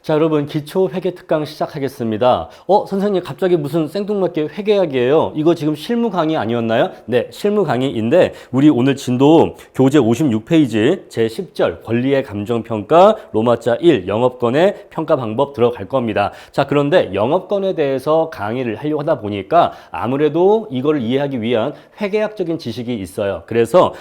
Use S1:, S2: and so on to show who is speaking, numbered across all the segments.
S1: 자, 여러분 기초 회계 특강 시작하겠습니다. 선생님 갑자기 무슨 생뚱맞게 회계학이에요? 이거 지금 실무 강의 아니었나요? 네, 실무 강의인데 우리 오늘 진도 교재 56페이지 제10절 권리의 감정평가 로마자 1 영업권의 평가 방법 들어갈 겁니다. 자, 그런데 영업권에 대해서 강의를 하려고 하다 보니까 아무래도 이걸 이해하기 위한 회계학적인 지식이 있어요. 그래서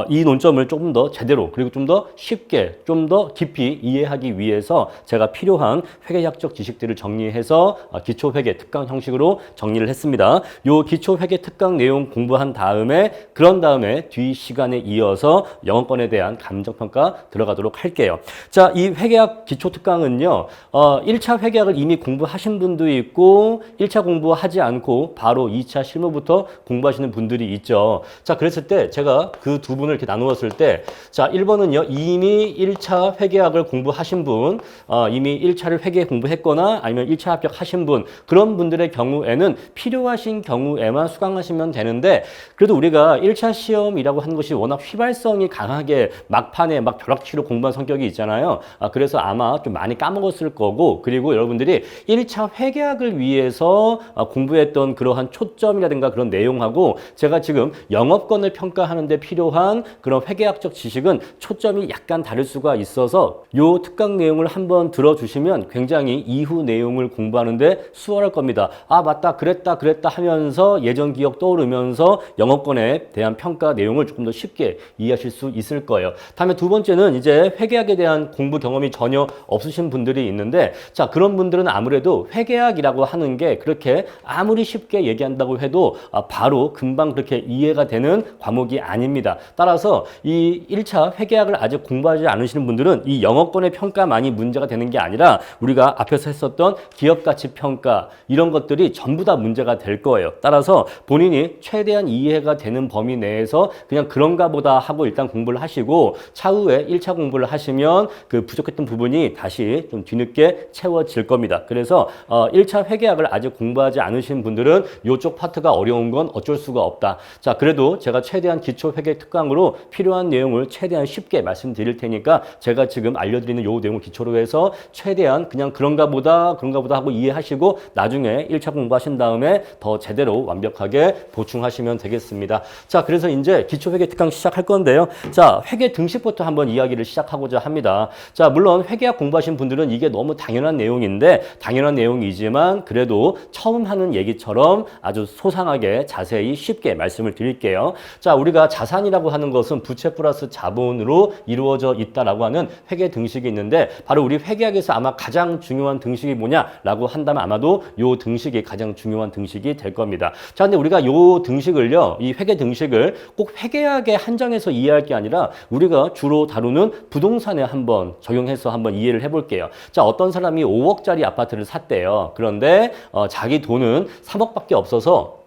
S1: 이 논점을 조금 더 제대로 그리고 좀 더 쉽게 좀 더 깊이 이해하기 위해서 제가 필요한 회계학적 지식들을 정리해서 기초회계 특강 형식으로 정리를 했습니다. 요 기초회계 특강 내용 공부한 다음에 그런 다음에 뒤 시간에 이어서 영어권에 대한 감정평가 들어가도록 할게요. 자, 이 회계학 기초특강은요. 1차 회계학을 이미 공부하신 분도 있고 1차 공부하지 않고 바로 2차 실무부터 공부하시는 분들이 있죠. 자, 그랬을 때 제가 그 두 분을 이렇게 나누었을 때 자, 1번은요. 이미 1차 회계학을 공부하신 분, 이미 1차를 회계 공부했거나 아니면 1차 합격하신 분, 그런 분들의 경우에는 필요하신 경우에만 수강하시면 되는데 그래도 우리가 1차 시험이라고 하는 것이 워낙 휘발성이 강하게 막판에 막 벼락치기로 공부한 성격이 있잖아요. 그래서 아마 좀 많이 까먹었을 거고 그리고 여러분들이 1차 회계학을 위해서 공부했던 그러한 초점이라든가 그런 내용하고 제가 지금 영업권을 평가하는 데 필요한 그런 회계학적 지식은 초점이 약간 다를 수가 있어서 요 특강 내용을 한번 들어주시면 굉장히 이후 내용을 공부하는데 수월할 겁니다. 아, 맞다, 그랬다 하면서 예전 기억 떠오르면서 영어권에 대한 평가 내용을 조금 더 쉽게 이해하실 수 있을 거예요. 다음에 두 번째는 이제 회계학에 대한 공부 경험이 전혀 없으신 분들이 있는데 자, 그런 분들은 아무래도 회계학이라고 하는 게 그렇게 아무리 쉽게 얘기한다고 해도 바로 금방 그렇게 이해가 되는 과목이 아닙니다. 따라서 이 1차 회계학을 아직 공부하지 않으시는 분들은 이 영어권의 평가만이 문제가 되는 게 아니라 우리가 앞에서 했었던 기업가치평가 이런 것들이 전부 다 문제가 될 거예요. 따라서 본인이 최대한 이해가 되는 범위 내에서 그냥 그런가 보다 하고 일단 공부를 하시고 차후에 1차 공부를 하시면 그 부족했던 부분이 다시 좀 뒤늦게 채워질 겁니다. 그래서 1차 회계학을 아직 공부하지 않으신 분들은 이쪽 파트가 어려운 건 어쩔 수가 없다. 자, 그래도 제가 최대한 기초 회계 특강으로 필요한 내용을 최대한 쉽게 말씀드릴 테니까 제가 지금 알려드리는 요 내용을 기초로 해서 최대한 그냥 그런가 보다 하고 이해하시고 나중에 1차 공부하신 다음에 더 제대로 완벽하게 보충하시면 되겠습니다. 자, 그래서 이제 기초회계 특강 시작할 건데요. 자, 회계 등식부터 한번 이야기를 시작하고자 합니다. 자, 물론 회계학 공부하신 분들은 이게 너무 당연한 내용인데 당연한 내용이지만 그래도 처음 하는 얘기처럼 아주 소상하게 자세히 쉽게 말씀을 드릴게요. 자, 우리가 자산이라고 하는 것은 부채 플러스 자본으로 이루어져 있다라고 하는 회계 등식이 있는데 바로 우리 회계학에서 아마 가장 중요한 등식이 뭐냐라고 한다면 아마도 요 등식이 가장 중요한 등식이 될 겁니다. 자, 근데 우리가 요 등식을요, 이 회계 등식을 꼭 회계학에 한정해서 이해할 게 아니라 우리가 주로 다루는 부동산에 한번 적용해서 한번 이해를 해볼게요. 자, 어떤 사람이 5억짜리 아파트를 샀대요. 그런데 자기 돈은 3억밖에 없어서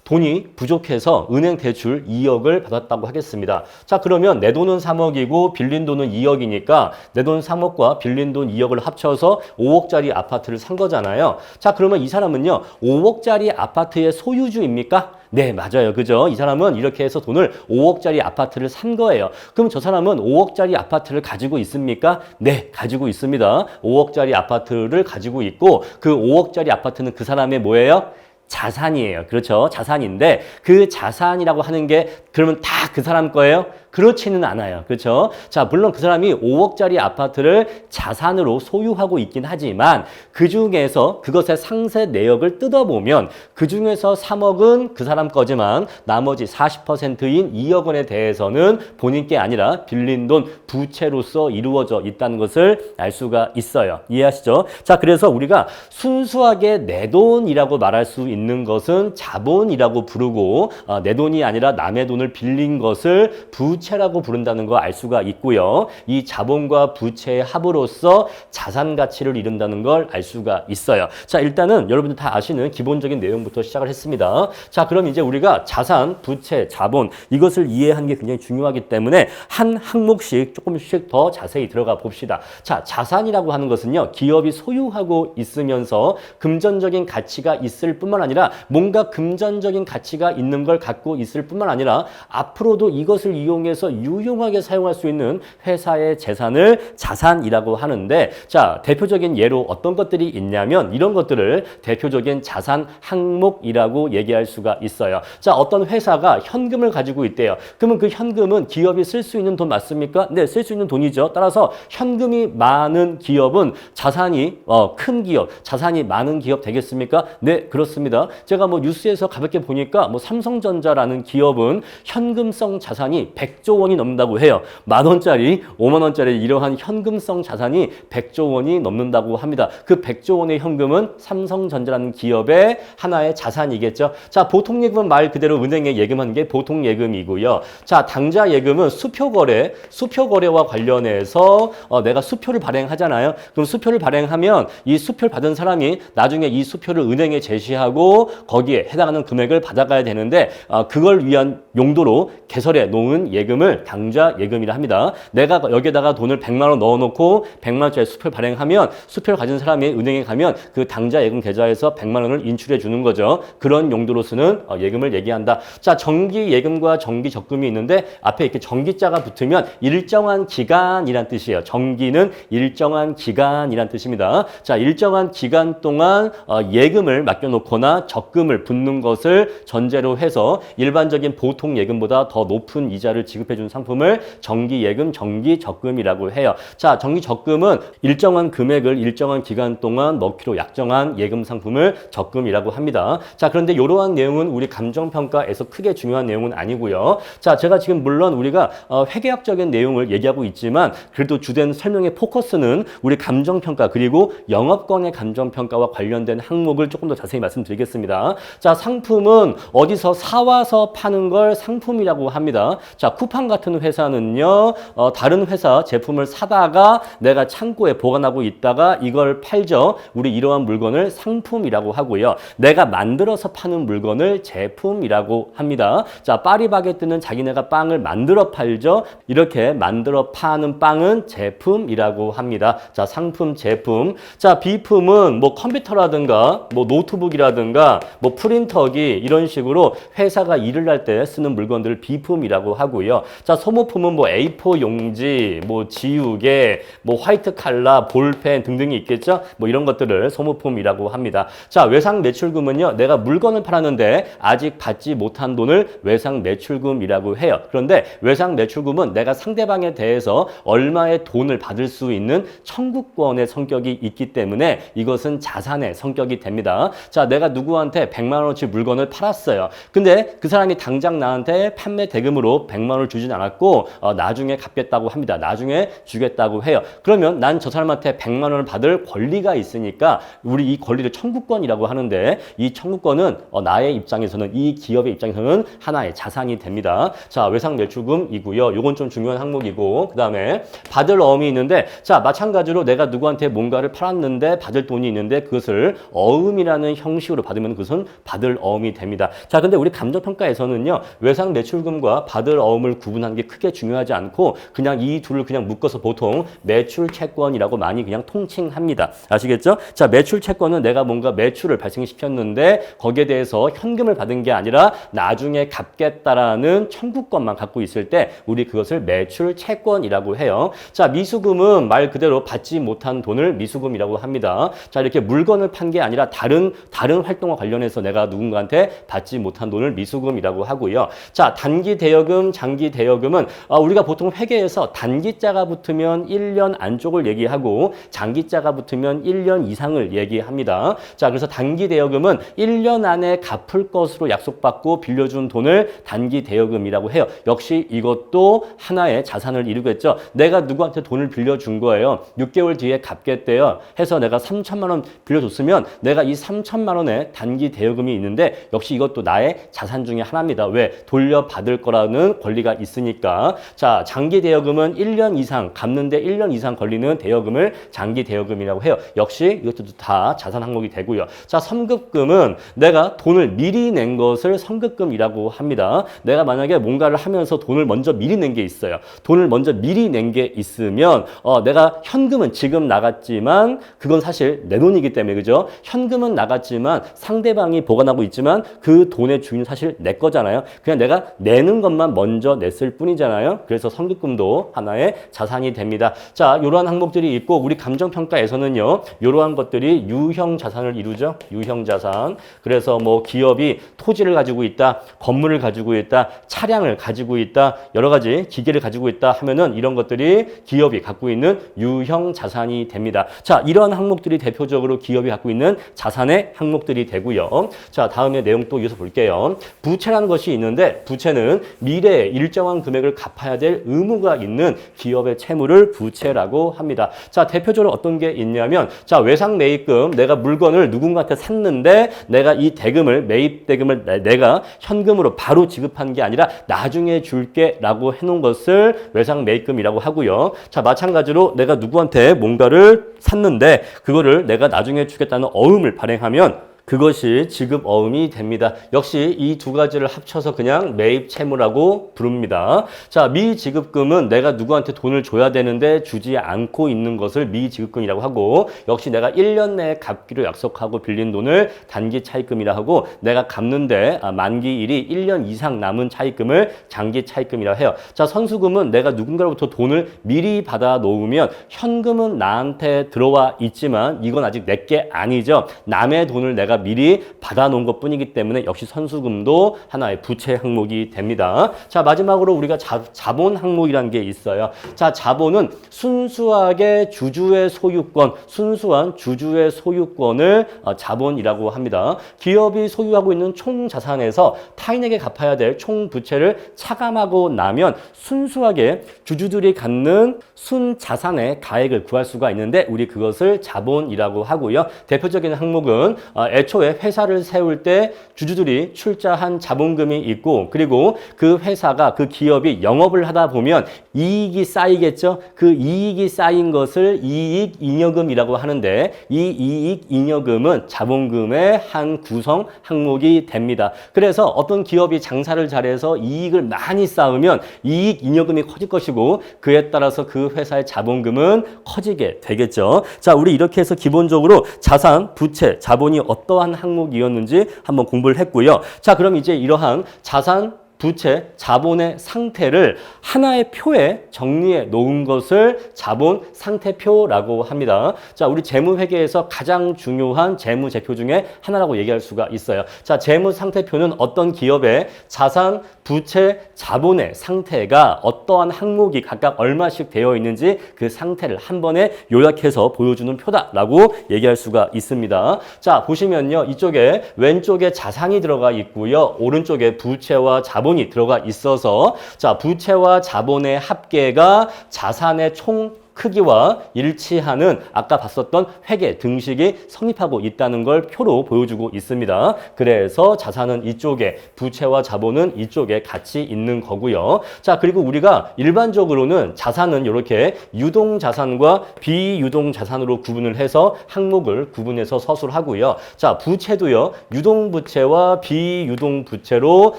S1: 돈이 부족해서 은행 대출 2억을 받았다고 하겠습니다. 자, 그러면 내 돈은 3억이고 빌린 돈은 2억이니까 내 돈 3억과 빌린 돈 2억을 합쳐서 5억짜리 아파트를 산 거잖아요. 자, 그러면 이 사람은요 5억짜리 아파트의 소유주입니까? 네, 맞아요. 그죠? 이 사람은 이렇게 해서 돈을 5억짜리 아파트를 산 거예요. 그럼 저 사람은 5억짜리 아파트를 가지고 있습니까? 네, 가지고 있습니다. 5억짜리 아파트를 가지고 있고 그 5억짜리 아파트는 그 사람의 뭐예요? 자산이에요. 그렇죠? 자산인데 그 자산이라고 하는 게 그러면 다 그 사람 거예요? 그렇지는 않아요. 그렇죠? 자, 물론 그 사람이 5억짜리 아파트를 자산으로 소유하고 있긴 하지만 그 중에서 그것의 상세 내역을 뜯어보면 그 중에서 3억은 그 사람 거지만 나머지 40%인 2억 원에 대해서는 본인 게 아니라 빌린 돈 부채로서 이루어져 있다는 것을 알 수가 있어요. 이해하시죠? 자, 그래서 우리가 순수하게 내 돈이라고 말할 수 있는 것은 자본이라고 부르고 내 돈이 아니라 남의 돈을 빌린 것을 부채라고 부른다는 거 알 수가 있고요. 이 자본과 부채의 합으로서 자산 가치를 이룬다는 걸 알 수가 있어요. 자, 일단은 여러분들 다 아시는 기본적인 내용부터 시작을 했습니다. 자, 그럼 이제 우리가 자산, 부채, 자본 이것을 이해하는 게 굉장히 중요하기 때문에 한 항목씩 조금씩 더 자세히 들어가 봅시다. 자, 자산이라고 하는 것은요. 기업이 소유하고 있으면서 금전적인 가치가 있을 뿐만 아니라 뭔가 금전적인 가치가 있는 걸 갖고 있을 뿐만 아니라 앞으로도 이것을 이용해서 유용하게 사용할 수 있는 회사의 재산을 자산이라고 하는데, 자, 대표적인 예로 어떤 것들이 있냐면 이런 것들을 대표적인 자산 항목이라고 얘기할 수가 있어요. 자, 어떤 회사가 현금을 가지고 있대요. 그러면 그 현금은 기업이 쓸 수 있는 돈 맞습니까? 네, 쓸 수 있는 돈이죠. 따라서 현금이 많은 기업은 자산이 큰 기업, 자산이 많은 기업 되겠습니까? 네, 그렇습니다. 제가 뭐 뉴스에서 가볍게 보니까 뭐 삼성전자라는 기업은 현금성 자산이 100조 원이 넘는다고 해요. 10,000원짜리, 50,000원짜리 이러한 현금성 자산이 100조 원이 넘는다고 합니다. 그 100조 원의 현금은 삼성전자라는 기업의 하나의 자산이겠죠. 자, 보통 예금은 말 그대로 은행에 예금하는 게 보통 예금이고요. 자, 당좌 예금은 수표거래와 관련해서 내가 수표를 발행하잖아요. 그럼 수표를 발행하면 이 수표를 받은 사람이 나중에 이 수표를 은행에 제시하고 거기에 해당하는 금액을 받아가야 되는데 그걸 위한 용도로 개설해 놓은 예금을 당좌 예금이라 합니다. 내가 여기에다가 돈을 100만 원 넣어놓고 100만 원짜리 수표를 발행하면 수표를 가진 사람이 은행에 가면 그 당좌 예금 계좌에서 100만 원을 인출해 주는 거죠. 그런 용도로 쓰는 예금을 얘기한다. 자, 정기 예금과 정기 적금이 있는데 앞에 이렇게 정기자가 붙으면 일정한 기간이란 뜻이에요. 정기는 일정한 기간이란 뜻입니다. 자, 일정한 기간 동안 예금을 맡겨놓거나 적금을 붓는 것을 전제로 해서 일반적인 보통 예금보다 더 높은 이자를 지급해주는 상품을 정기 예금, 정기 적금이라고 해요. 자, 정기 적금은 일정한 금액을 일정한 기간 동안 넣기로 약정한 예금 상품을 적금이라고 합니다. 자, 그런데 이러한 내용은 우리 감정평가에서 크게 중요한 내용은 아니고요. 자, 제가 지금 물론 우리가 회계학적인 내용을 얘기하고 있지만 그래도 주된 설명의 포커스는 우리 감정평가 그리고 영업권의 감정평가와 관련된 항목을 조금 더 자세히 말씀드리겠습니다. 자, 상품은 어디서 사와서 파는 걸 상품이라고 합니다. 자, 쿠팡 같은 회사는요, 다른 회사 제품을 사다가 내가 창고에 보관하고 있다가 이걸 팔죠. 우리 이러한 물건을 상품이라고 하고요. 내가 만들어서 파는 물건을 제품이라고 합니다. 자, 파리바게뜨는 자기네가 빵을 만들어 팔죠. 이렇게 만들어 파는 빵은 제품이라고 합니다. 자, 상품, 제품. 자, 비품은 뭐 컴퓨터라든가 뭐 노트북이라든가 뭐 프린터기 이런 식으로 회사가 일을 할 때 쓰는 물건들을 비품이라고 하고요. 자, 소모품은 뭐 A4 용지, 뭐 지우개, 뭐 화이트 칼라, 볼펜 등등이 있겠죠. 뭐 이런 것들을 소모품이라고 합니다. 자, 외상 매출금은요, 내가 물건을 팔았는데 아직 받지 못한 돈을 외상 매출금이라고 해요. 그런데 외상 매출금은 내가 상대방에 대해서 얼마의 돈을 받을 수 있는 청구권의 성격이 있기 때문에 이것은 자산의 성격이 됩니다. 자, 내가 누구한테 100만 원어치 물건을 팔았어요. 근데 그 사람이 당장 나한테 판매 대금으로 100만 원을 주진 않았고 나중에 갚겠다고 합니다. 나중에 주겠다고 해요. 그러면 난 저 사람한테 100만 원을 받을 권리가 있으니까 우리 이 권리를 청구권이라고 하는데 이 청구권은 나의 입장에서는 이 기업의 입장에서는 하나의 자산이 됩니다. 자, 외상 매출금이고요. 요건 좀 중요한 항목이고 그다음에 받을 어음이 있는데 자, 마찬가지로 내가 누구한테 뭔가를 팔았는데 받을 돈이 있는데 그것을 어음이라는 형식으로 받으면 그것은 받을 어음이 됩니다. 자, 근데 우리 감정평가에서는요, 외상 매출금과 받을 어음을 구분하는 게 크게 중요하지 않고 그냥 이 둘을 그냥 묶어서 보통 매출 채권이라고 많이 그냥 통칭합니다. 아시겠죠? 자, 매출 채권은 내가 뭔가 매출을 발생시켰는데 거기에 대해서 현금을 받은 게 아니라 나중에 갚겠다라는 청구권만 갖고 있을 때 우리 그것을 매출 채권이라고 해요. 자, 미수금은 말 그대로 받지 못한 돈을 미수금이라고 합니다. 자, 이렇게 물건을 판 게 아니라 다른 활동과 관련해서 내가 누군가한테 받지 못한 돈을 미수금이라고 하고요. 자, 단기 대여금, 장기 대여금은 우리가 보통 회계에서 단기자가 붙으면 1년 안쪽을 얘기하고 장기자가 붙으면 1년 이상을 얘기합니다. 자, 그래서 단기 대여금은 1년 안에 갚을 것으로 약속받고 빌려준 돈을 단기 대여금이라고 해요. 역시 이것도 하나의 자산을 이루겠죠. 내가 누구한테 돈을 빌려준 거예요. 6개월 뒤에 갚겠대요. 해서 내가 3천만 원 빌려줬으면 내가 이 3천만 원의 단기 대여금이 있는데 역시 이것도 나의 자산 중에 하나입니다. 왜? 돌려받을 거라는 권리가 있으니까. 자, 장기 대여금은 1년 이상 갚는데 1년 이상 걸리는 대여금을 장기 대여금이라고 해요. 역시 이것도 다 자산 항목이 되고요. 자, 선급금은 내가 돈을 미리 낸 것을 선급금이라고 합니다. 내가 만약에 뭔가를 하면서 돈을 먼저 미리 낸 게 있어요. 돈을 먼저 미리 낸 게 있으면 내가 현금은 지금 나갔지만 그건 사실 내 돈이기 때문에 그죠? 현금은 나갔지만 상대방이 보관하고 있지만 그 돈의 주인은 사실 내 거잖아요. 그냥 내가 내는 것만 먼저 냈을 뿐이잖아요. 그래서 선급금도 하나의 자산이 됩니다. 자, 이러한 항목들이 있고 우리 감정평가에서는요. 이러한 것들이 유형 자산을 이루죠. 유형 자산. 그래서 뭐 기업이 토지를 가지고 있다, 건물을 가지고 있다, 차량을 가지고 있다, 여러 가지 기계를 가지고 있다 하면은 이런 것들이 기업이 갖고 있는 유형 자산이 됩니다. 자, 이러한 항목들이 대표적으로 기업이 갖고 있는 자산의 항목들이 되고요. 자, 다음에 내용 또 이어서 볼게요. 부채라는 것이 있는데 부채는 미래에 일정한 금액을 갚아야 될 의무가 있는 기업의 채무를 부채라고 합니다. 자, 대표적으로 어떤 게 있냐면 자, 외상 매입금 내가 물건을 누군가한테 샀는데 내가 이 대금을 매입 대금을 내가 현금으로 바로 지급한 게 아니라 나중에 줄게 라고 해놓은 것을 외상 매입금이라고 하고요. 자, 마찬가지로 내가 누구한테 뭔가를 샀는데 그거를 내가 나중에 주겠다는 어음을 발행하면 그것이 지급 어음이 됩니다. 역시 이 두 가지를 합쳐서 그냥 매입 채무라고 부릅니다. 자, 미지급금은 내가 누구한테 돈을 줘야 되는데 주지 않고 있는 것을 미지급금이라고 하고 역시 내가 1년 내에 갚기로 약속하고 빌린 돈을 단기 차입금이라 하고 내가 갚는데 만기일이 1년 이상 남은 차입금을 장기 차입금이라 해요. 자, 선수금은 내가 누군가로부터 돈을 미리 받아 놓으면 현금은 나한테 들어와 있지만 이건 아직 내게 아니죠. 남의 돈을 내가 미리 받아놓은 것 뿐이기 때문에 역시 선수금도 하나의 부채 항목이 됩니다. 자, 마지막으로 우리가 자본 항목이라는 게 있어요. 자, 자본은 순수하게 주주의 소유권, 순수한 주주의 소유권을 자본이라고 합니다. 기업이 소유하고 있는 총 자산에서 타인에게 갚아야 될 총 부채를 차감하고 나면 순수하게 주주들이 갖는 순자산의 가액을 구할 수가 있는데 우리 그것을 자본이라고 하고요. 대표적인 항목은 애초에 회사를 세울 때 주주들이 출자한 자본금이 있고 그리고 그 회사가 그 기업이 영업을 하다 보면 이익이 쌓이겠죠. 그 이익이 쌓인 것을 이익잉여금이라고 하는데 이 이익잉여금은 자본금의 한 구성 항목이 됩니다. 그래서 어떤 기업이 장사를 잘해서 이익을 많이 쌓으면 이익잉여금이 커질 것이고 그에 따라서 그 회사의 자본금은 커지게 되겠죠. 자, 우리 이렇게 해서 기본적으로 자산, 부채, 자본이 어떠한 항목이었는지 한번 공부를 했고요. 자, 그럼 이제 이러한 자산, 부채, 자본의 상태를 하나의 표에 정리해 놓은 것을 자본 상태표라고 합니다. 자, 우리 재무회계에서 가장 중요한 재무제표 중에 하나라고 얘기할 수가 있어요. 자, 재무상태표는 어떤 기업의 자산, 부채, 자본의 상태가 어떠한 항목이 각각 얼마씩 되어 있는지 그 상태를 한 번에 요약해서 보여주는 표다라고 얘기할 수가 있습니다. 자, 보시면요. 이쪽에 왼쪽에 자산이 들어가 있고요. 오른쪽에 부채와 자본이 들어가 있어서 자, 부채와 자본의 합계가 자산의 총 크기와 일치하는 아까 봤었던 회계 등식이 성립하고 있다는 걸 표로 보여주고 있습니다. 그래서 자산은 이쪽에, 부채와 자본은 이쪽에 같이 있는 거고요. 자, 그리고 우리가 일반적으로는 자산은 이렇게 유동자산과 비유동자산으로 구분을 해서 항목을 구분해서 서술을 하고요. 자, 부채도요. 유동부채와 비유동부채로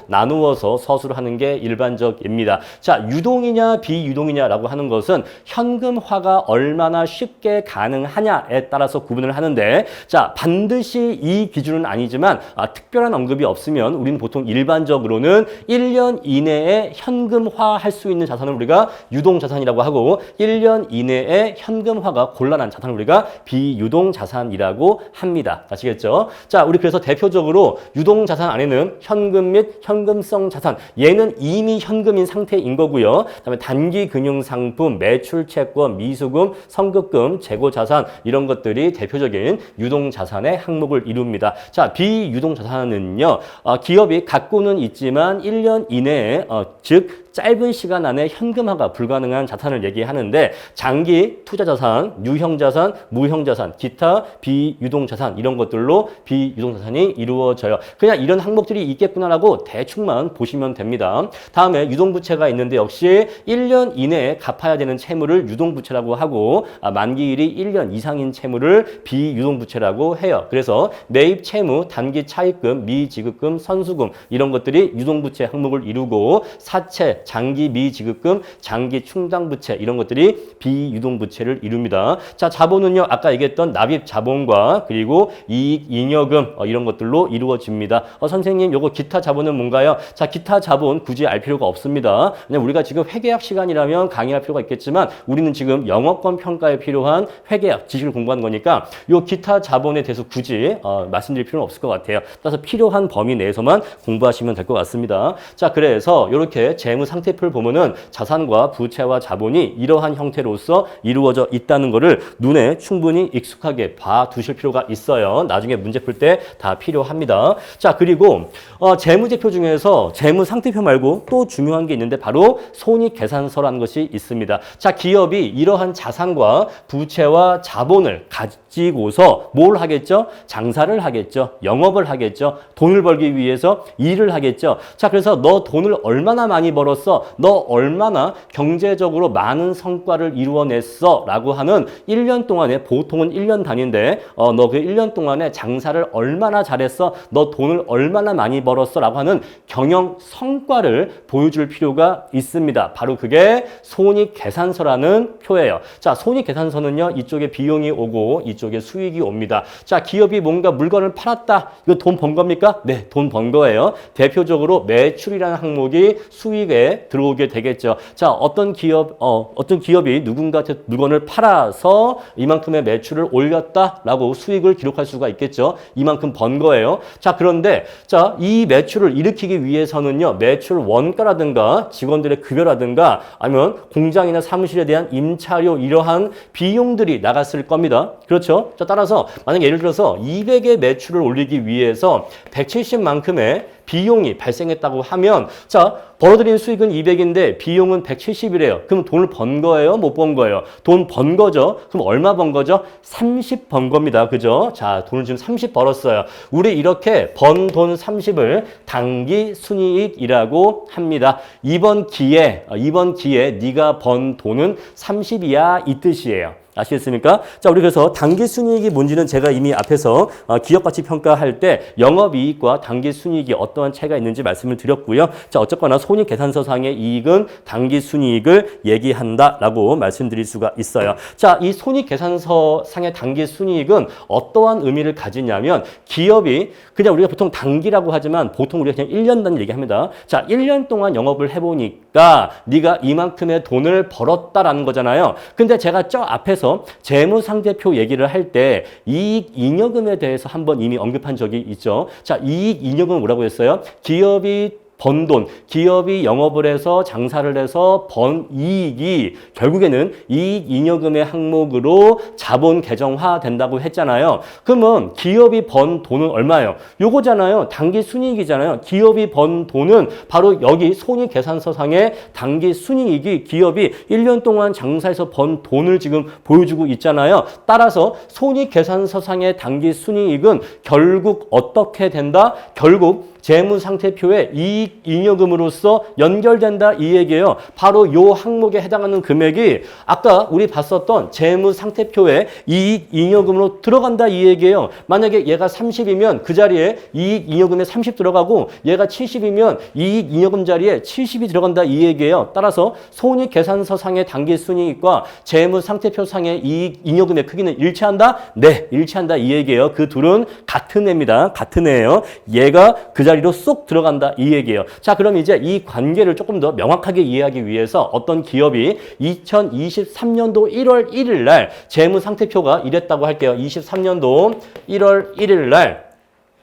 S1: 나누어서 서술하는 게 일반적입니다. 자, 유동이냐 비유동이냐라고 하는 것은 현금 화가 얼마나 쉽게 가능하냐에 따라서 구분을 하는데 자, 반드시 이 기준은 아니지만 특별한 언급이 없으면 우리는 보통 일반적으로는 1년 이내에 현금화할 수 있는 자산을 우리가 유동자산이라고 하고 1년 이내에 현금화가 곤란한 자산을 우리가 비유동자산이라고 합니다. 아시겠죠? 자, 우리 그래서 대표적으로 유동자산 안에는 현금 및 현금성 자산, 얘는 이미 현금인 상태인 거고요. 그다음에 단기금융상품, 매출채권, 미수금, 선급금, 재고자산 이런 것들이 대표적인 유동자산의 항목을 이룹니다. 자, 비유동자산은요. 기업이 갖고는 있지만 1년 이내에 즉 짧은 시간 안에 현금화가 불가능한 자산을 얘기하는데 장기 투자자산, 유형자산, 무형자산, 기타 비유동자산 이런 것들로 비유동자산이 이루어져요. 그냥 이런 항목들이 있겠구나라고 대충만 보시면 됩니다. 다음에 유동부채가 있는데 역시 1년 이내에 갚아야 되는 채무를 유동부채라고 하고 만기일이 1년 이상인 채무를 비유동부채라고 해요. 그래서 매입 채무, 단기 차입금, 미지급금, 선수금 이런 것들이 유동부채 항목을 이루고 사채, 부채, 장기 미지급금, 장기 충당 부채 이런 것들이 비유동 부채를 이룹니다. 자, 자본은요. 아까 얘기했던 납입 자본과 그리고 이익 잉여금 이런 것들로 이루어집니다. 선생님, 요거 기타 자본은 뭔가요? 자, 기타 자본 굳이 알 필요가 없습니다. 그냥 우리가 지금 회계학 시간이라면 강의할 필요가 있겠지만 우리는 지금 영업권 평가에 필요한 회계학 지식을 공부하는 거니까 요 기타 자본에 대해서 굳이 말씀드릴 필요는 없을 것 같아요. 따라서 필요한 범위 내에서만 공부하시면 될 것 같습니다. 자, 그래서 이렇게 재무 상태표를 보면은 자산과 부채와 자본이 이러한 형태로서 이루어져 있다는 것을 눈에 충분히 익숙하게 봐 두실 필요가 있어요. 나중에 문제 풀 때 다 필요합니다. 자, 그리고 재무제표 중에서 재무 상태표 말고 또 중요한 게 있는데 바로 손익계산서라는 것이 있습니다. 자, 기업이 이러한 자산과 부채와 자본을 가지고서 뭘 하겠죠? 장사를 하겠죠. 영업을 하겠죠. 돈을 벌기 위해서 일을 하겠죠. 자, 그래서 너 돈을 얼마나 많이 벌었어? 너 얼마나 경제적으로 많은 성과를 이루어냈어? 라고 하는 1년 동안에, 보통은 1년 단위인데 너 그 1년 동안에 장사를 얼마나 잘했어? 너 돈을 얼마나 많이 벌었어? 라고 하는 경영 성과를 보여줄 필요가 있습니다. 바로 그게 손익계산서라는 표예요. 자, 손익계산서는요. 이쪽에 비용이 오고 이쪽에 수익이 옵니다. 자, 기업이 뭔가 물건을 팔았다. 이거 돈 번 겁니까? 네, 돈 번 거예요. 대표적으로 매출이라는 항목이 수익에 들어오게 되겠죠. 자, 어떤 기업이 누군가한테 물건을 팔아서 이만큼의 매출을 올렸다라고 수익을 기록할 수가 있겠죠. 이만큼 번 거예요. 자, 그런데 자, 이 매출을 일으키기 위해서는요. 매출 원가라든가 직원들의 급여라든가 아니면 공장이나 사무실에 대한 임차료 이러한 비용들이 나갔을 겁니다. 그렇죠? 자, 따라서 만약 예를 들어서 200의 매출을 올리기 위해서 170만큼의 비용이 발생했다고 하면 자, 벌어들인 수익은 200인데 비용은 170이래요. 그럼 돈을 번 거예요? 못 번 거예요? 돈 번 거죠? 그럼 얼마 번 거죠? 30 번 겁니다. 그죠? 자, 돈을 지금 30 벌었어요. 우리 이렇게 번 돈 30을 당기 순이익이라고 합니다. 이번 기회에 네가 번 돈은 30이야 이 뜻이에요. 아시겠습니까? 자, 우리 그래서 당기순이익이 뭔지는 제가 이미 앞에서 기업가치 평가할 때 영업이익과 당기순이익이 어떠한 차이가 있는지 말씀을 드렸고요. 자, 어쨌거나 손익계산서상의 이익은 당기순이익을 얘기한다라고 말씀드릴 수가 있어요. 자, 이 손익계산서상의 당기순이익은 어떠한 의미를 가지냐면 기업이 그냥 우리가 보통 당기라고 하지만 보통 우리가 그냥 1년 단위 얘기합니다. 자, 1년 동안 영업을 해보니까 네가 이만큼의 돈을 벌었다라는 거잖아요. 근데 제가 저 앞에서 재무상태표 얘기를 할 때 이익 잉여금에 대해서 한번 이미 언급한 적이 있죠. 자, 이익 잉여금은 뭐라고 했어요? 기업이 번 돈, 기업이 영업을 해서 장사를 해서 번 이익이 결국에는 이익 잉여금의 항목으로 자본 계정화 된다고 했잖아요. 그러면 기업이 번 돈은 얼마예요? 요거잖아요. 당기 순이익이잖아요. 기업이 번 돈은 바로 여기 손익계산서상의 당기 순이익이 기업이 1년 동안 장사해서 번 돈을 지금 보여주고 있잖아요. 따라서 손익계산서상의 당기 순이익은 결국 어떻게 된다? 결국 재무상태표에 이익 잉여금으로서 연결된다 이 얘기예요. 바로 요 항목에 해당하는 금액이 아까 우리 봤었던 재무상태표에 이익 잉여금으로 들어간다 이 얘기예요. 만약에 얘가 30이면 그 자리에 이익 잉여금에 30 들어가고 얘가 70이면 이익 잉여금 자리에 70이 들어간다 이 얘기예요. 따라서 손익계산서상의 당기순이익과 재무상태표상의 이익 잉여금의 크기는 일치한다? 네, 일치한다 이 얘기예요. 그 둘은 같은 애입니다. 같은 애예요. 얘가 그 자리로 쏙 들어간다 이 얘기예요. 자, 그럼 이제 이 관계를 조금 더 명확하게 이해하기 위해서 어떤 기업이 2023년도 1월 1일 날 재무상태표가 이랬다고 할게요. 23년도 1월 1일 날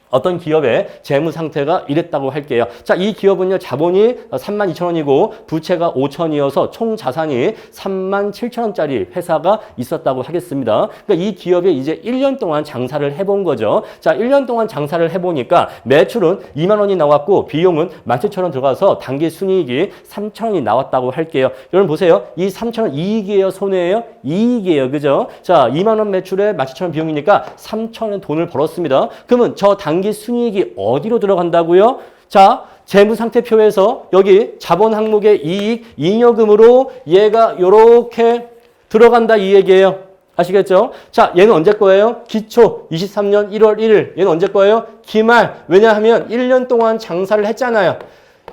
S1: 어떤 기업의 재무 상태가 이랬다고 할게요. 자, 이 기업은요, 자본이 32,000원이고 부채가 5,000이어서 총 자산이 37,000원짜리 회사가 있었다고 하겠습니다. 그러니까 이 기업이 이제 1년 동안 장사를 해본 거죠. 자, 1년 동안 장사를 해보니까 매출은 2만 원이 나왔고 비용은 17,000원 들어가서 당기 순이익이 3,000원이 나왔다고 할게요. 여러분 보세요. 이 3,000원 이익이에요, 손해예요? 이익이에요. 그죠? 자, 2만 원 매출에 17,000원 비용이니까 3,000원 돈을 벌었습니다. 그러면 저 당기 순이익이 어디로 들어간다고요? 자, 재무상태표에서 여기 자본 항목의 이익, 잉여금으로 얘가 요렇게 들어간다 이 얘기예요. 아시겠죠? 자, 얘는 언제 거예요? 기초 23년 1월 1일. 얘는 언제 거예요? 기말. 왜냐하면 1년 동안 장사를 했잖아요.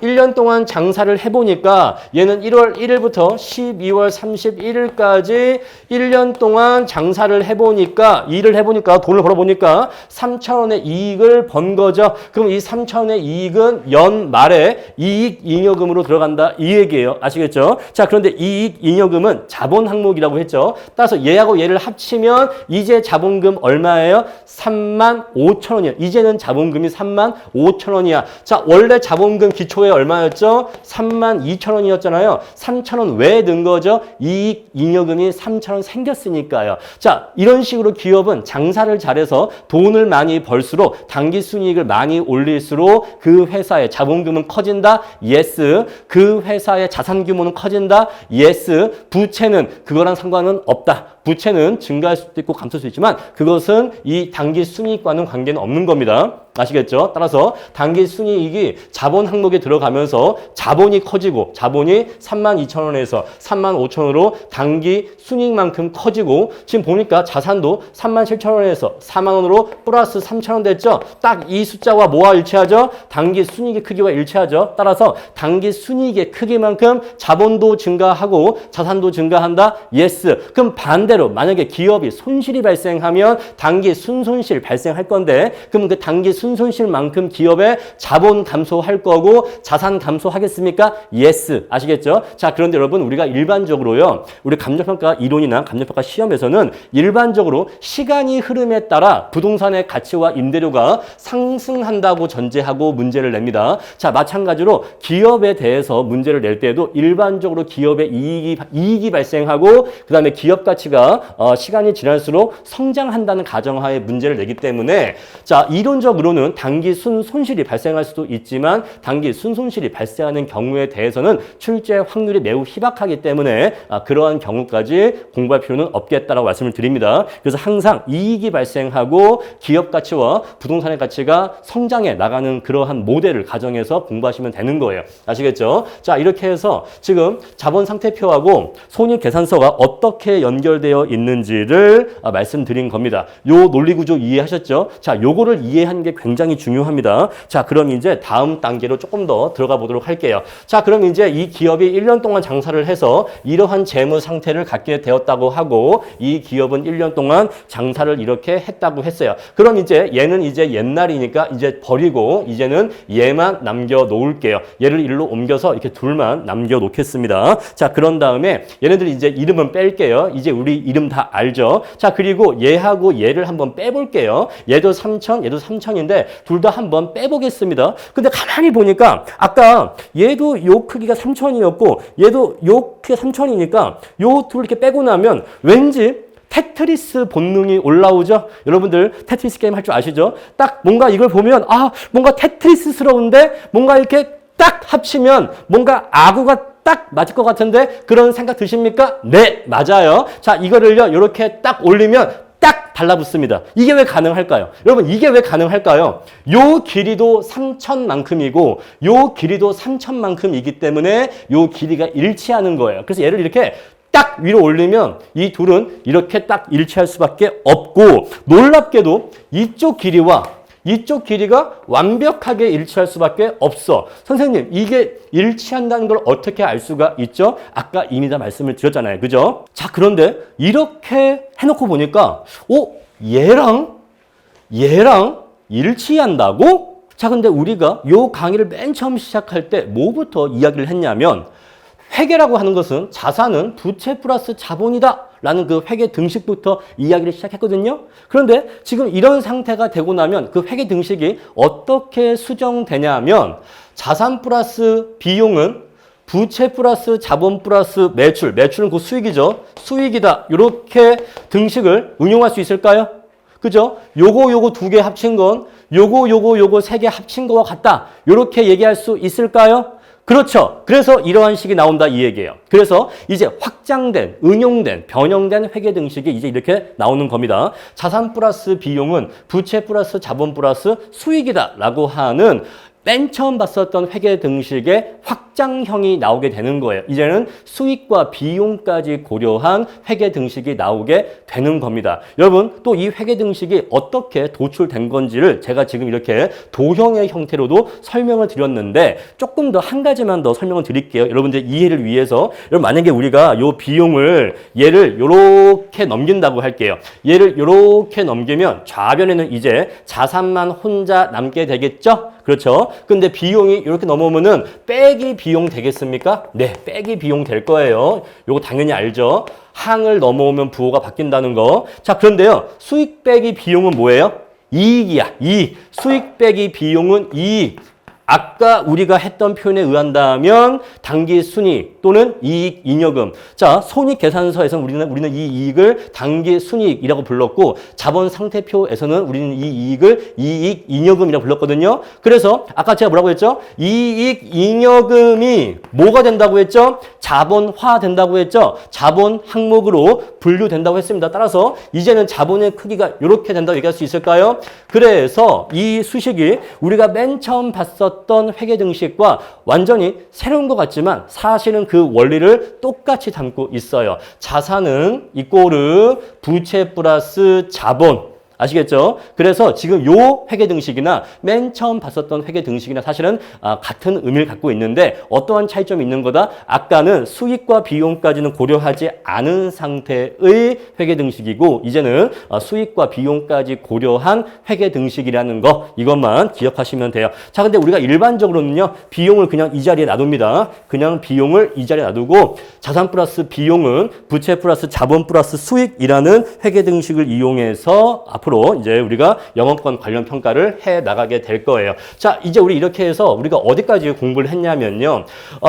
S1: 1년 동안 장사를 해보니까 얘는 1월 1일부터 12월 31일까지 1년 동안 장사를 해보니까 일을 해보니까 돈을 벌어보니까 3,000원의 이익을 번 거죠. 그럼 이 3,000원의 이익은 연말에 이익잉여금으로 들어간다 이 얘기예요. 아시겠죠? 자, 그런데 이익잉여금은 자본 항목이라고 했죠. 따라서 얘하고 얘를 합치면 이제 자본금 얼마예요? 35,000원이에요. 이제는 자본금이 35,000원이야. 자, 원래 자본금 기초에 얼마였죠? 32,000원이었잖아요. 3,000원 왜 넣은 거죠? 이익잉여금이 3,000원 생겼으니까요. 자, 이런 식으로 기업은 장사를 잘해서 돈을 많이 벌수록 당기순이익을 많이 올릴수록 그 회사의 자본금은 커진다? Yes. 그 회사의 자산 규모는 커진다? Yes. 부채는 그거랑 상관은 없다. 부채는 증가할 수도 있고 감소할 수 있지만 그것은 이 당기순이익과는 관계는 없는 겁니다. 아시겠죠? 따라서 당기순이익이 자본 항목에 들어가면서 자본이 커지고 자본이 32,000원에서 35,000원으로 당기순이익만큼 커지고 지금 보니까 자산도 37,000원에서 40,000원으로 플러스 3,000원 됐죠? 딱 이 숫자와 뭐와 일치하죠? 당기순이익의 크기와 일치하죠? 따라서 당기순이익의 크기만큼 자본도 증가하고 자산도 증가한다? Yes. 그럼 반대로 만약에 기업이 손실이 발생하면 당기순손실 발생할 건데 그럼 그 당기순손실만큼 기업의 자본 감소할 거고 자산 감소하겠습니까? Yes. 아시겠죠? 자, 그런데 여러분 우리가 일반적으로요. 우리 감정평가 이론이나 감정평가 시험에서는 일반적으로 시간이 흐름에 따라 부동산의 가치와 임대료가 상승한다고 전제하고 문제를 냅니다. 자, 마찬가지로 기업에 대해서 문제를 낼 때에도 일반적으로 기업의 이익이 발생하고 그 다음에 기업 가치가 시간이 지날수록 성장한다는 가정하에 문제를 내기 때문에 자, 이론적으로는 단기 순손실이 발생할 수도 있지만 단기 순손실이 발생하는 경우에 대해서는 출제 확률이 매우 희박하기 때문에 그러한 경우까지 공부할 필요는 없겠다라고 말씀을 드립니다. 그래서 항상 이익이 발생하고 기업 가치와 부동산의 가치가 성장해 나가는 그러한 모델을 가정해서 공부하시면 되는 거예요. 아시겠죠? 자, 이렇게 해서 지금 자본 상태표하고 손익계산서가 어떻게 연결되어 있는지를 말씀드린 겁니다. 요 논리구조 이해하셨죠? 자, 요거를 이해하는 게 굉장히 중요합니다. 자, 그럼 이제 다음 단계로 조금 더 들어가 보도록 할게요. 자, 그럼 이제 이 기업이 1년 동안 장사를 해서 이러한 재무 상태를 갖게 되었다고 하고 이 기업은 1년 동안 장사를 이렇게 했다고 했어요. 그럼 이제 얘는 이제 옛날이니까 이제 버리고 이제는 얘만 남겨 놓을게요. 얘를 일로 옮겨서 이렇게 둘만 남겨 놓겠습니다. 자, 그런 다음에 얘네들 이제 이름은 뺄게요. 이제 우리 이름 다 알죠? 자, 그리고 얘하고 얘를 한번 빼볼게요. 얘도 3,000, 얘도 3,000인데 둘 다 한번 빼보겠습니다. 근데 가만히 보니까 아까 얘도 요 크기가 3,000이었고 얘도 요 크기가 3,000이니까 요 둘 이렇게 빼고 나면 왠지 테트리스 본능이 올라오죠? 여러분들 테트리스 게임 할 줄 아시죠? 딱 뭔가 이걸 보면 뭔가 테트리스스러운데 뭔가 이렇게 딱 합치면 뭔가 아구가 딱 맞을 것 같은데 그런 생각 드십니까? 네, 맞아요. 자, 이거를요 이렇게 딱 올리면 딱 달라붙습니다. 이게 왜 가능할까요? 여러분 이게 왜 가능할까요? 요 길이도 3,000만큼이고 요 길이도 3,000만큼이기 때문에 요 길이가 일치하는 거예요. 그래서 얘를 이렇게 딱 위로 올리면 이 둘은 이렇게 딱 일치할 수밖에 없고 놀랍게도 이쪽 길이가 완벽하게 일치할 수밖에 없어. 선생님, 이게 일치한다는 걸 어떻게 알 수가 있죠? 아까 이미 다 말씀을 드렸잖아요. 그죠? 자, 그런데 이렇게 해놓고 보니까 얘랑 일치한다고? 자, 근데 우리가 요 강의를 맨 처음 시작할 때 뭐부터 이야기를 했냐면 회계라고 하는 것은 자산은 부채 플러스 자본이다 라는 그 회계 등식부터 이야기를 시작했거든요. 그런데 지금 이런 상태가 되고 나면 그 회계 등식이 어떻게 수정되냐면 자산 플러스 비용은 부채 플러스 자본 플러스 매출은 그 수익이죠. 수익이다. 이렇게 등식을 응용할 수 있을까요? 그죠? 요거 두 개 합친 건 요거 세 개 합친 거와 같다. 이렇게 얘기할 수 있을까요? 그렇죠. 그래서 이러한 식이 나온다 이 얘기예요. 그래서 이제 확장된, 응용된, 변형된 회계 등식이 이제 이렇게 나오는 겁니다. 자산 플러스 비용은 부채 플러스 자본 플러스 수익이다 라고 하는 맨 처음 봤었던 회계 등식의 확장형이 나오게 되는 거예요. 이제는 수익과 비용까지 고려한 회계 등식이 나오게 되는 겁니다. 여러분, 또 이 회계 등식이 어떻게 도출된 건지를 제가 지금 이렇게 도형의 형태로도 설명을 드렸는데 조금 더 한 가지만 더 설명을 드릴게요. 여러분들 이해를 위해서. 여러분, 만약에 우리가 요 비용을 얘를 요렇게 넘긴다고 할게요. 얘를 요렇게 넘기면 좌변에는 이제 자산만 혼자 남게 되겠죠? 그렇죠? 근데 비용이 이렇게 넘어오면은 빼기 비용 되겠습니까? 네, 빼기 비용 될 거예요. 요거 당연히 알죠? 항을 넘어오면 부호가 바뀐다는 거. 자, 그런데요. 수익 빼기 비용은 뭐예요? 이익이야. 이익. 수익 빼기 비용은 이익. 아까 우리가 했던 표현에 의한다면 당기 순이익 또는 이익 잉여금. 자, 손익계산서에서는 우리는 이 이익을 당기 순이익이라고 불렀고 자본 상태표에서는 우리는 이 이익을 이익 잉여금이라고 불렀거든요. 그래서 아까 제가 뭐라고 했죠? 이익 잉여금이 뭐가 된다고 했죠? 자본화 된다고 했죠? 자본 항목으로 분류된다고 했습니다. 따라서 이제는 자본의 크기가 이렇게 된다고 얘기할 수 있을까요? 그래서 이 수식이 우리가 맨 처음 봤었던 회계 등식과 완전히 새로운 것 같지만 사실은 그 원리를 똑같이 담고 있어요. 자산은 이꼬르 부채 플러스 자본. 아시겠죠? 그래서 지금 요 회계 등식이나 맨 처음 봤었던 회계 등식이나 사실은 같은 의미를 갖고 있는데 어떠한 차이점이 있는 거다? 아까는 수익과 비용까지는 고려하지 않은 상태의 회계 등식이고 이제는 수익과 비용까지 고려한 회계 등식이라는 거 이것만 기억하시면 돼요. 자, 근데 우리가 일반적으로는요. 비용을 그냥 이 자리에 놔둡니다. 그냥 비용을 이 자리에 놔두고 자산 플러스 비용은 부채 플러스 자본 플러스 수익이라는 회계 등식을 이용해서 앞으로 이제 우리가 영어권 관련 평가를 해 나가게 될 거예요. 자, 이제 우리 이렇게 해서 우리가 어디까지 공부를 했냐면요.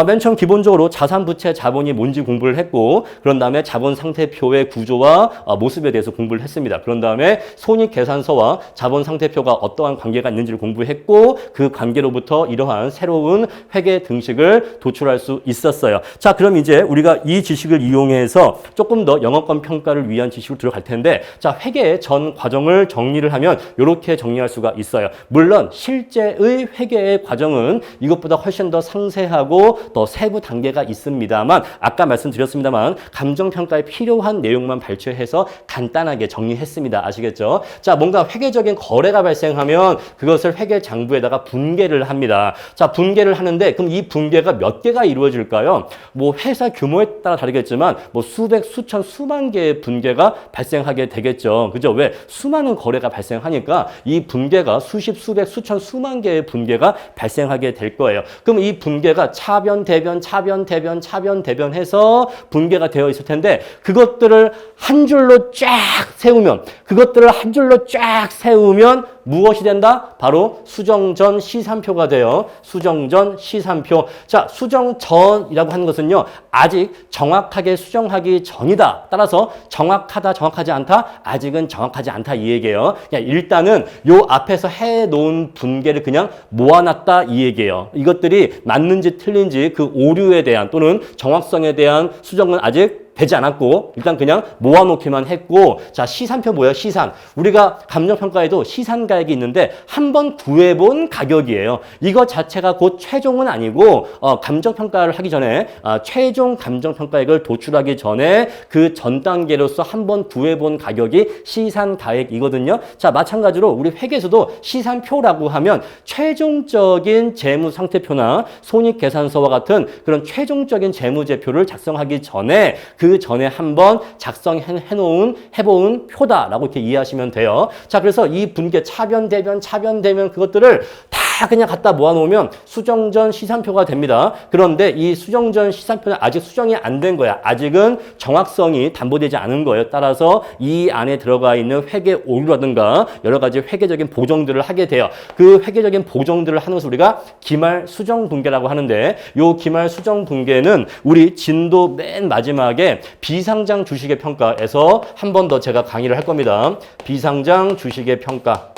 S1: 맨 처음 기본적으로 자산, 부채, 자본이 뭔지 공부를 했고 그런 다음에 자본 상태표의 구조와 모습에 대해서 공부를 했습니다. 그런 다음에 손익계산서와 자본 상태표가 어떠한 관계가 있는지를 공부했고 그 관계로부터 이러한 새로운 회계 등식을 도출할 수 있었어요. 자, 그럼 이제 우리가 이 지식을 이용해서 조금 더 영어권 평가를 위한 지식으로 들어갈 텐데 자, 회계의 전 과정을 정리를 하면 이렇게 정리할 수가 있어요. 물론 실제의 회계의 과정은 이것보다 훨씬 더 상세하고 더 세부 단계가 있습니다만 아까 말씀드렸습니다만 감정평가에 필요한 내용만 발췌해서 간단하게 정리했습니다. 아시겠죠? 자, 뭔가 회계적인 거래가 발생하면 그것을 회계장부에다가 분계를 합니다. 자, 분계를 하는데 그럼 이 분계가 몇 개가 이루어질까요? 뭐 회사 규모에 따라 다르겠지만 뭐 수백, 수천, 수만 개의 분계가 발생하게 되겠죠. 그죠? 왜? 수많은 거래가 발생하니까 이 분계가 수십, 수백, 수천, 수만 개의 분계가 발생하게 될 거예요. 그럼 이 분계가 차변, 대변, 차변, 대변, 차변, 대변 해서 분계가 되어 있을 텐데 그것들을 한 줄로 쫙 세우면 무엇이 된다? 바로 수정전 시산표가 돼요. 수정전 시산표. 자, 수정전이라고 하는 것은요. 아직 정확하게 수정하기 전이다. 따라서 정확하다, 정확하지 않다? 아직은 정확하지 않다 이 얘기예요. 그냥 일단은 요 앞에서 해놓은 분계를 그냥 모아놨다 이 얘기예요. 이것들이 맞는지 틀린지 그 오류에 대한 또는 정확성에 대한 수정은 아직 되지 않았고 일단 그냥 모아놓기만 했고 자, 시산표 뭐예요? 시산. 우리가 감정평가에도 시산가액이 있는데 한번 구해본 가격이에요. 이거 자체가 곧 최종은 아니고 감정평가를 하기 전에 최종 감정평가액을 도출하기 전에 그 전 단계로서 한번 구해본 가격이 시산가액이거든요. 자, 마찬가지로 우리 회계에서도 시산표라고 하면 최종적인 재무상태표나 손익계산서와 같은 그런 최종적인 재무제표를 작성하기 전에 그 전에 한번 해본 표다라고 이렇게 이해하시면 돼요. 자, 그래서 이 분계 차변, 대변 그것들을 다 그냥 갖다 모아놓으면 수정전 시산표가 됩니다. 그런데 이 수정전 시산표는 아직 수정이 안 된 거야. 아직은 정확성이 담보되지 않은 거예요. 따라서 이 안에 들어가 있는 회계 오류라든가 여러 가지 회계적인 보정들을 하게 돼요. 그 회계적인 보정들을 하는 것을 우리가 기말 수정 분계라고 하는데 요 기말 수정 분계는 우리 진도 맨 마지막에 비상장 주식의 평가에서 한 번 더 제가 강의를 할 겁니다. 비상장 주식의 평가.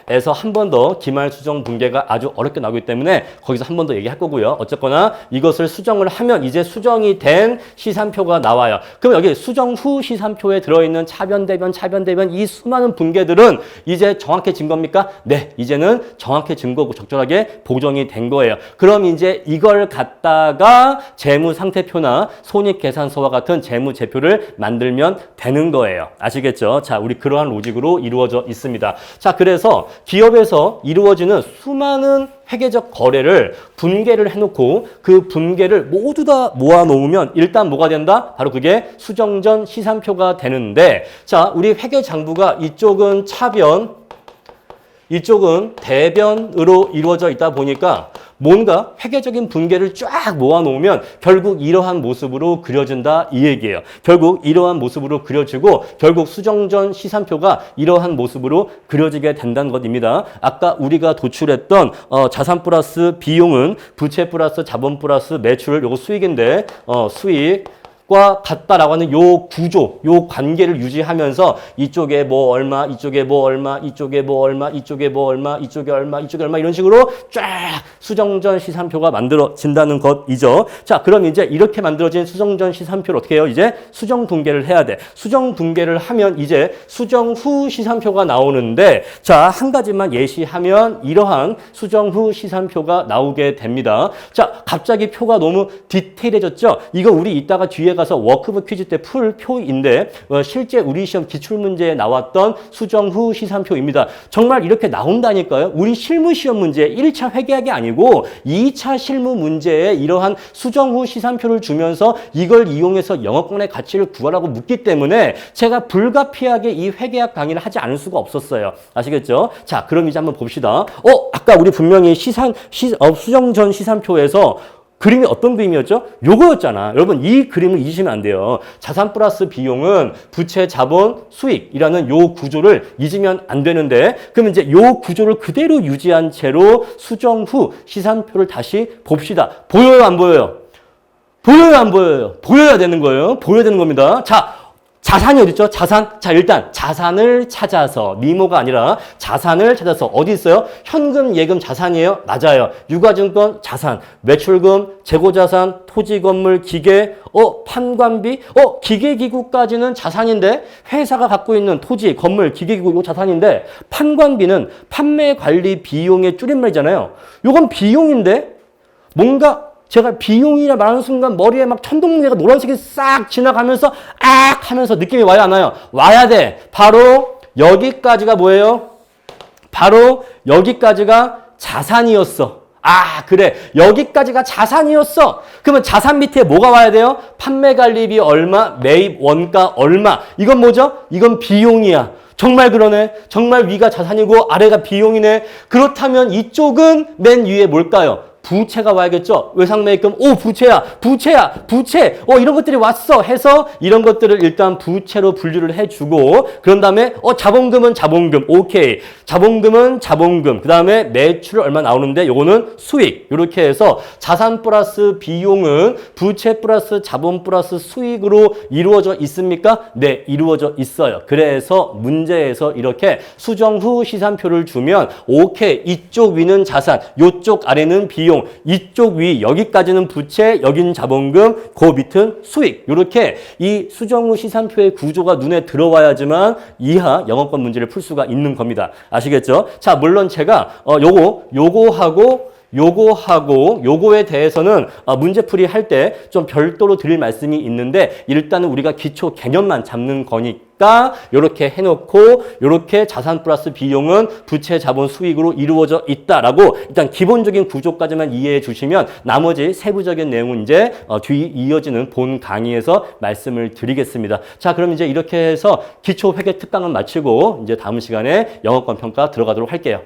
S1: 에서 한 번 더 기말 수정 분계가 아주 어렵게 나오기 때문에 거기서 한 번 더 얘기할 거고요. 어쨌거나 이것을 수정을 하면 이제 수정이 된 시산표가 나와요. 그럼 여기 수정 후 시산표에 들어있는 차변, 대변 이 수많은 분계들은 이제 정확해진 겁니까? 네, 이제는 정확해진 거고 적절하게 보정이 된 거예요. 그럼 이제 이걸 갖다가 재무상태표나 손익계산서와 같은 재무제표를 만들면 되는 거예요. 아시겠죠? 자, 우리 그러한 로직으로 이루어져 있습니다. 자, 그래서 기업에서 이루어지는 수많은 회계적 거래를 분계를 해놓고 그 분계를 모두 다 모아놓으면 일단 뭐가 된다? 바로 그게 수정전 시산표가 되는데, 자, 우리 회계장부가 이쪽은 차변, 이쪽은 대변으로 이루어져 있다 보니까 뭔가 회계적인 분계를 쫙 모아놓으면 결국 이러한 모습으로 그려진다 이 얘기예요. 결국 이러한 모습으로 그려지고 결국 수정전 시산표가 이러한 모습으로 그려지게 된다는 것입니다. 아까 우리가 도출했던 자산 플러스 비용은 부채 플러스 자본 플러스 매출, 요거 수익인데 수익 과 같다라고 하는 요 구조, 요 관계를 유지하면서 이쪽에 뭐 얼마, 이쪽에 뭐 얼마, 이쪽에 뭐 얼마, 이쪽에 뭐 얼마, 이쪽에 얼마, 이쪽에 얼마 이런 식으로 쫙 수정전 시산표가 만들어진다는 것이죠. 자, 그럼 이제 이렇게 만들어진 수정전 시산표를 어떻게 해요? 이제 수정 분계를 해야 돼. 수정 분계를 하면 이제 수정 후 시산표가 나오는데, 자, 한 가지만 예시하면 이러한 수정 후 시산표가 나오게 됩니다. 자, 갑자기 표가 너무 디테일해졌죠? 이거 우리 이따가 뒤에 가서 워크북 퀴즈 때 풀 표인데 실제 우리 시험 기출문제에 나왔던 수정 후 시산표입니다. 정말 이렇게 나온다니까요. 우리 실무 시험 문제 1차 회계학이 아니고 2차 실무 문제에 이러한 수정 후 시산표를 주면서 이걸 이용해서 영업권의 가치를 구하라고 묻기 때문에 제가 불가피하게 이 회계학 강의를 하지 않을 수가 없었어요. 아시겠죠? 자, 그럼 이제 한번 봅시다. 아까 우리 분명히 수정 전 시산표에서 그림이 어떤 그림이었죠? 요거였잖아. 여러분, 이 그림을 잊으시면 안 돼요. 자산 플러스 비용은 부채, 자본, 수익이라는 요 구조를 잊으면 안 되는데, 그럼 이제 요 구조를 그대로 유지한 채로 수정 후 시산표를 다시 봅시다. 보여요, 안 보여요? 보여요, 안 보여요? 보여야 되는 거예요. 보여야 되는 겁니다. 자, 자산이 어디 있죠? 자산. 자, 일단 자산을 찾아서, 미모가 아니라 자산을 찾아서 어디 있어요? 현금, 예금, 자산이에요? 맞아요. 유가증권, 자산. 매출금, 재고자산, 토지, 건물, 기계, 판관비, 기계기구까지는 자산인데, 회사가 갖고 있는 토지, 건물, 기계기구 이거 자산인데, 판관비는 판매 관리 비용의 줄임말이잖아요. 요건 비용인데 뭔가 제가 비용이라 말하는 순간 머리에 막 천둥번개가 노란색이 싹 지나가면서 하면서 느낌이 와요, 안 와요? 와야 돼. 바로 여기까지가 뭐예요? 바로 여기까지가 자산이었어. 그래. 여기까지가 자산이었어. 그러면 자산 밑에 뭐가 와야 돼요? 판매관리비 얼마, 매입 원가 얼마. 이건 뭐죠? 이건 비용이야. 정말 그러네. 정말 위가 자산이고 아래가 비용이네. 그렇다면 이쪽은 맨 위에 뭘까요? 부채가 와야겠죠. 외상매입금, 부채야, 부채, 이런 것들이 왔어 해서 이런 것들을 일단 부채로 분류를 해주고, 그런 다음에 자본금은 자본금, 오케이. 자본금은 자본금. 그 다음에 매출 얼마 나오는데 요거는 수익. 이렇게 해서 자산 플러스 비용은 부채 플러스 자본 플러스 수익으로 이루어져 있습니까? 네, 이루어져 있어요. 그래서 문제에서 이렇게 수정 후 시산표를 주면 오케이. 이쪽 위는 자산, 요쪽 아래는 비용, 이쪽 위 여기까지는 부채, 여기는 자본금, 그 밑은 수익. 이렇게 이 수정 후 시산표의 구조가 눈에 들어와야지만 이하 영업권 문제를 풀 수가 있는 겁니다. 아시겠죠? 자, 물론 제가 요거에 대해서는 문제풀이 할 때 좀 별도로 드릴 말씀이 있는데, 일단은 우리가 기초 개념만 잡는 거니까 이렇게 해놓고, 이렇게 자산 플러스 비용은 부채, 자본, 수익으로 이루어져 있다라고 일단 기본적인 구조까지만 이해해 주시면 나머지 세부적인 내용은 이제 뒤 이어지는 본 강의에서 말씀을 드리겠습니다. 자, 그럼 이제 이렇게 해서 기초 회계 특강은 마치고 이제 다음 시간에 영어권 평가 들어가도록 할게요.